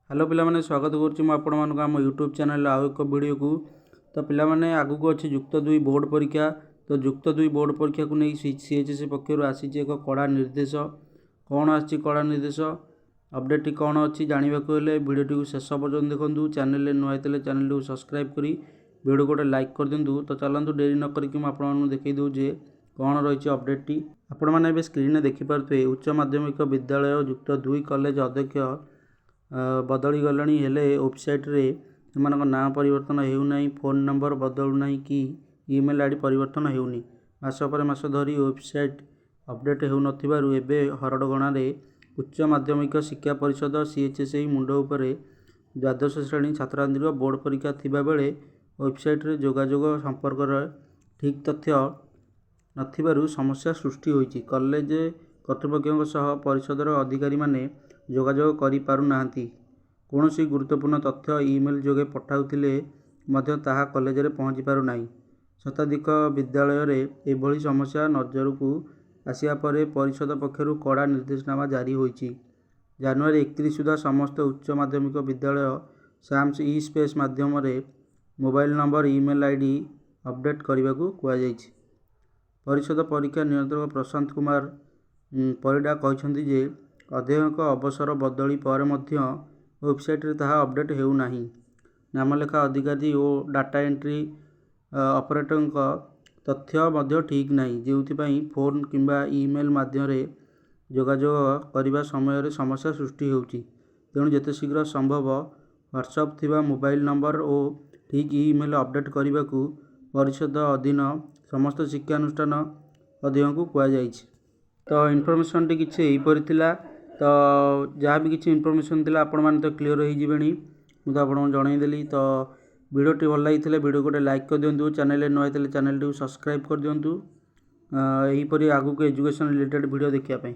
Hello पिलामाने स्वागत करुँच आम YouTube channel आउ एक वीडियो को। तो पिलामाने आगू अच्छी युक्त दुई बोर्ड परीक्षा। तो युक्त दुई बोर्ड परीक्षा को नहीं सीएचएससी पक्षर आसी एक कड़ा निर्देश। कौन आसी कड़ा निर्देश अपडेट कौन अच्छी जानवा भिडियो को शेष पर्यटन देखूँ। चैनल नुआ चैनल को सब्सक्राइब करी वीडियो गोटे लाइक कर दिंतु। तो चलतु डेरी न करी आपको देखई दूचे कौन रही अपडेट आपण मैंने स्क्रीन में देखिपे। उच्च माध्यमिक विद्यालय युक्त दुई कॉलेज अध्यक्ष बदली गले हेले वेबसाइट्रे से ना परिवर्तन होना, फोन नंबर बदलूना कि ईमेल आईडी परिवर्तन होनी। मास पर मास धरी वेबसाइट अपडेट हो नथिबारु हरडगणा उच्च माध्यमिक शिक्षा परिषद सीएचएसई मुंड उपरे द्वादश श्रेणी छात्राछात्री बोर्ड परीक्षा थिबा बेले वेबसाइट्रे जोगाजोग संपर्क ठीक तथ्य नथिबारु समस्या सृष्टि होईछि। कॉलेज कर्तृपक्षों सह परिषदर अधिकारी माने जोगाजोग करि पारु नाहंती। कौनसी गुरुत्वपूर्ण तथ्य ईमेल जोगे पठाउथिले मध्य ताहा कॉलेज रे पहुँची पारु नाही। शताधिक विद्यालय रे एभली समस्या नजर को आसिया परे परिषद पक्षरु कड़ा निर्देशनामा जारी होईछि। जनवरी 31 सुधा समस्त उच्च माध्यमिक विद्यालय साम्स ई स्पेस माध्यम रे mobile number email ID update करने को कहुଯାଇଛି। परिषद परीक्षा नियंत्रक प्रशांत कुमार परिडा कहते जे अध्ययक अवसर बदली पर मध्य वेबसाइट्रे ताहा अपडेट होउनाही। नामलेखा अधिकारी और डाटा एंट्री ऑपरेटर तथ्य मध्य ठीक नहीं, जो फोन किंबा ईमेल माध्यम जोगाजोग करने समय समस्या सृष्टि होउछि। तेणु जेते शीघ्र संभव व्हाट्सएप थिबा मोबाइल नंबर और ठीक ईमेल अपडेट करने को परिषद अधीन समस्त शिक्षानुष्ठान अध्ययन को कहुଯାଇଛି। तो इनफॉरमेशन टी किछि एहीपरि थिला। तो जहाँ भी किसी इनफॉरमेशन थिला आपण माने तो क्लियर हो जिवेनी। मु तो आपन जनईदेली। तो वीडियोटी भल लगी वीडियो गोटे लाइक कर दिंतु। चैनल नुआ चैनल सब्सक्राइब कर दिंतु। एहीपरि आगु को एजुकेशन रिलेटेड वीडियो देखिया पई।